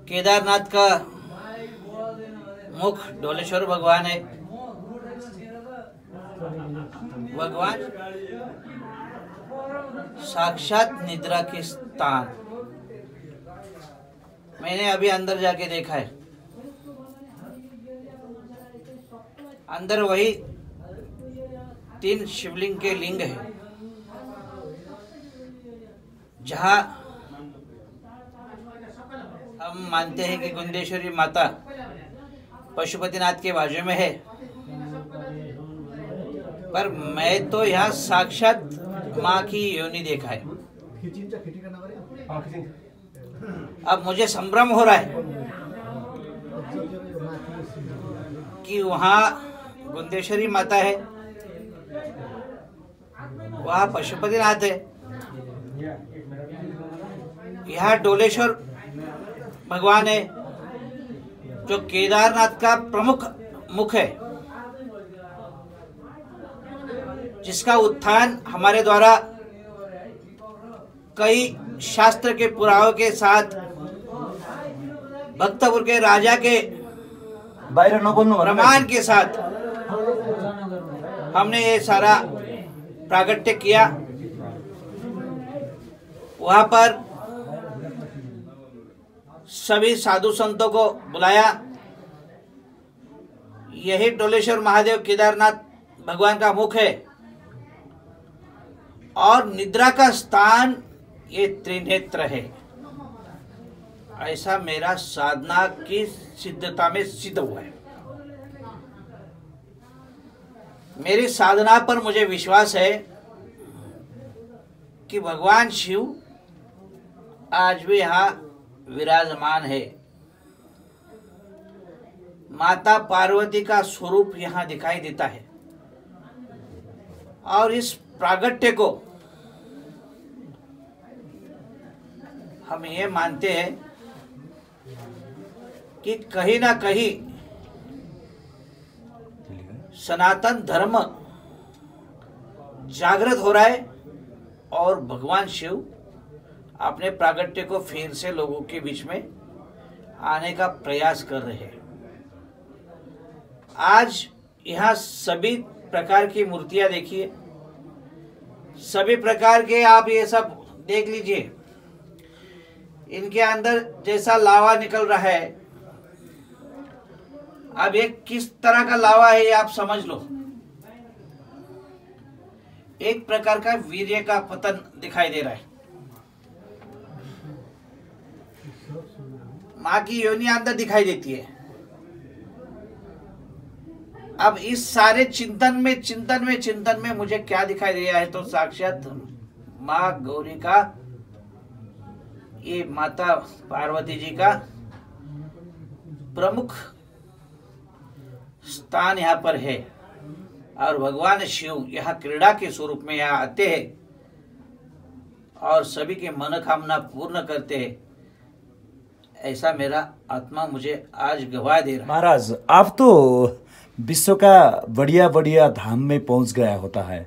केदारनाथ का मुख डोलेश्वर भगवान है। भगवान साक्षात निद्रा के स्थान। मैंने अभी अंदर जाके देखा है, अंदर वही 3 शिवलिंग के लिंग है, जहाँ हम मानते हैं कि गुंदेश्वरी माता पशुपतिनाथ के बाजू में है, पर मैं तो यहाँ साक्षात माँ की योनि देखा है। अब मुझे संभ्रम हो रहा है कि वहाँ गुंदेश्वरी माता है, वहाँ पशुपतिनाथ है, यहाँ डोलेश्वर भगवान है जो केदारनाथ का प्रमुख मुख है, जिसका उत्थान हमारे द्वारा कई शास्त्र के पुरावों के साथ भक्तपुर के राजा के प्रमाण के साथ हमने ये सारा प्रागट्य किया। वहां पर सभी साधु संतों को बुलाया। यही डोलेश्वर महादेव केदारनाथ भगवान का मुख है और निद्रा का स्थान ये त्रिनेत्र है। ऐसा मेरा साधना की सिद्धता में सिद्ध हुआ है। मेरी साधना पर मुझे विश्वास है कि भगवान शिव आज भी यहाँ विराजमान है। माता पार्वती का स्वरूप यहाँ दिखाई देता है और इस प्रागट्य को हम ये मानते हैं कि कहीं ना कहीं सनातन धर्म जागृत हो रहा है और भगवान शिव अपने प्रागट्य को फिर से लोगों के बीच में आने का प्रयास कर रहे हैं। आज यहाँ सभी प्रकार की मूर्तियां देखिए, सभी प्रकार के आप ये सब देख लीजिए। इनके अंदर जैसा लावा निकल रहा है, अब ये किस तरह का लावा है ये आप समझ लो। एक प्रकार का वीर्य का पतन दिखाई दे रहा है। माँ की योनि अंदर दिखाई देती है। अब इस सारे चिंतन में मुझे क्या दिखाई दे रहा है, तो साक्षात माँ गौरी का, ये माता पार्वती जी का प्रमुख स्थान यहाँ पर है और भगवान शिव यहाँ क्रीड़ा के स्वरूप में यहाँ आते हैं और सभी के मनोकामना पूर्ण करते हैं। ऐसा मेरा आत्मा मुझे आज गवाह दे रहा है। महाराज, आप तो विश्व का बढ़िया बढ़िया धाम में पहुंच गया होता है।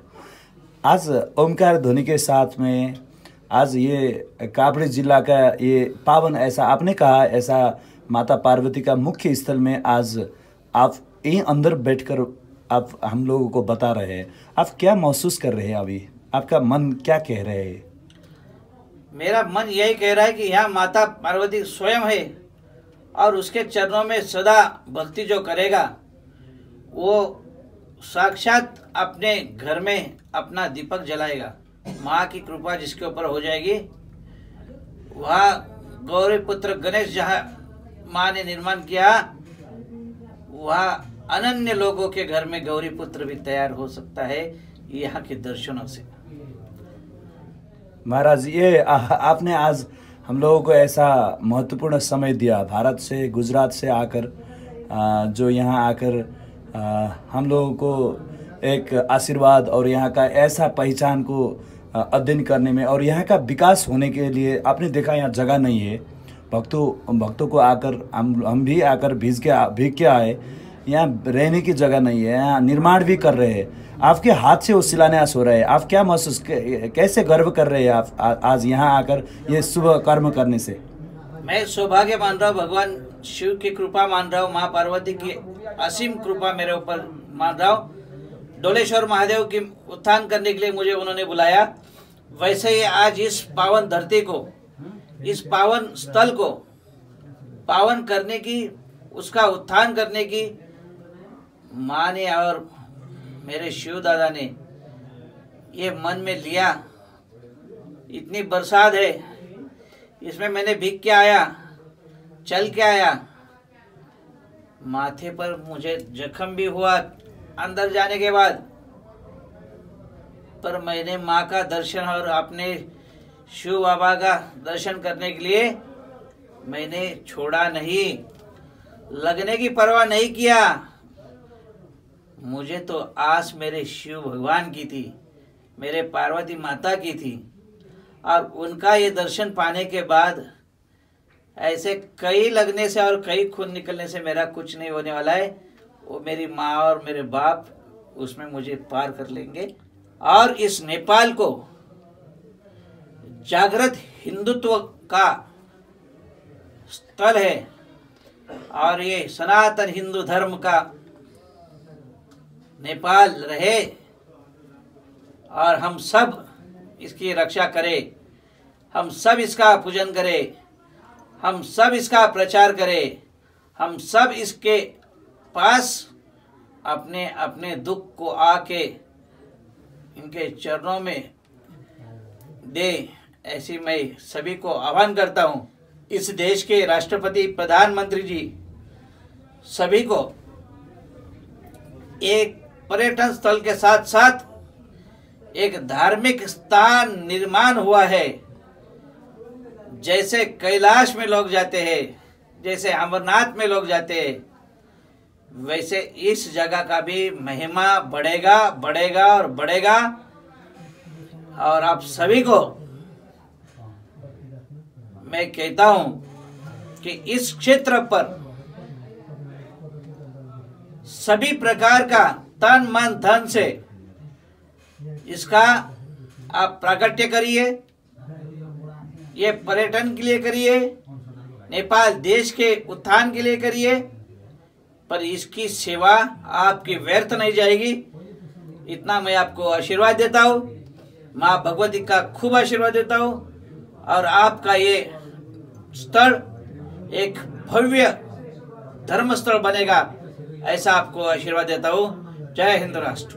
आज ओमकार ध्वनि के साथ में आज ये काभ्रे जिला का ये पावन, ऐसा आपने कहा, ऐसा माता पार्वती का मुख्य स्थल में आज आप यहीं अंदर बैठकर आप हम लोगों को बता रहे हैं। आप क्या महसूस कर रहे हैं अभी? आपका मन क्या कह रहे हैं? मेरा मन यही कह रहा है कि यहाँ माता पार्वती स्वयं है और उसके चरणों में सदा भक्ति जो करेगा वो साक्षात अपने घर में अपना दीपक जलाएगा। माँ की कृपा जिसके ऊपर हो जाएगी, वह गौरी पुत्र गणेश जहाँ माँ ने निर्माण किया, वह अनन्य लोगों के घर में गौरी पुत्र भी तैयार हो सकता है यहाँ के दर्शनों से। महाराज, ये आपने आज हम लोगों को ऐसा महत्वपूर्ण समय दिया, भारत से, गुजरात से आकर, जो यहाँ आकर हम लोगों को एक आशीर्वाद और यहाँ का ऐसा पहचान को अध्ययन करने में और यहाँ का विकास होने के लिए। आपने देखा यहाँ जगह नहीं है, भक्तों को आकर हम भी आकर भीग के आए, यहाँ रहने की जगह नहीं है, यहाँ निर्माण भी कर रहे हैं। आपके हाथ से वो शिलान्यास हो रहा है। आप क्या महसूस, कैसे गर्व कर रहे हैं आप आज यहाँ आकर ये शुभ कर्म करने से? मैं सौभाग्य मान रहा हूँ, भगवान शिव की कृपा मान रहा हूँ, माँ पार्वती की असीम कृपा मेरे ऊपर मान रहा हूँ। डोलेश्वर महादेव की उत्थान करने के लिए मुझे उन्होंने बुलाया। वैसे ही आज इस पावन धरती को, इस पावन स्थल को पावन करने की, उसका उत्थान करने की माँ ने और मेरे शिव दादा ने ये मन में लिया। इतनी बरसात है, इसमें मैंने भीग के आया, चल के आया। माथे पर मुझे जख्म भी हुआ अंदर जाने के बाद, पर मैंने माँ का दर्शन और अपने शिव बाबा का दर्शन करने के लिए मैंने छोड़ा नहीं, लगने की परवाह नहीं किया। मुझे तो आस मेरे शिव भगवान की थी, मेरे पार्वती माता की थी, और उनका ये दर्शन पाने के बाद ऐसे कई लगने से और कई खून निकलने से मेरा कुछ नहीं होने वाला है। वो मेरी माँ और मेरे बाप उसमें मुझे पार कर लेंगे। और इस नेपाल को जागृत हिंदुत्व का स्थल है, और ये सनातन हिंदू धर्म का नेपाल रहे, और हम सब इसकी रक्षा करें, हम सब इसका पूजन करें, हम सब इसका प्रचार करें, हम सब इसके पास अपने अपने दुख को आके इनके चरणों में दे, ऐसी मैं सभी को आह्वान करता हूँ। इस देश के राष्ट्रपति, प्रधानमंत्री जी सभी को एक पर्यटन स्थल के साथ साथ एक धार्मिक स्थान निर्माण हुआ है। जैसे कैलाश में लोग जाते हैं, जैसे अमरनाथ में लोग जाते हैं, वैसे इस जगह का भी महिमा बढ़ेगा, बढ़ेगा और बढ़ेगा। और आप सभी को मैं कहता हूं कि इस क्षेत्र पर सभी प्रकार का तन मन धन से इसका आप प्राकट्य करिए, ये पर्यटन के लिए करिए, नेपाल देश के उत्थान के लिए करिए, पर इसकी सेवा आपकी व्यर्थ नहीं जाएगी। इतना मैं आपको आशीर्वाद देता हूँ, माँ भगवती का खूब आशीर्वाद देता हूँ, और आपका ये स्थल एक भव्य धर्म स्थल बनेगा, ऐसा आपको आशीर्वाद देता हूँ। जय हिंद राष्ट्र।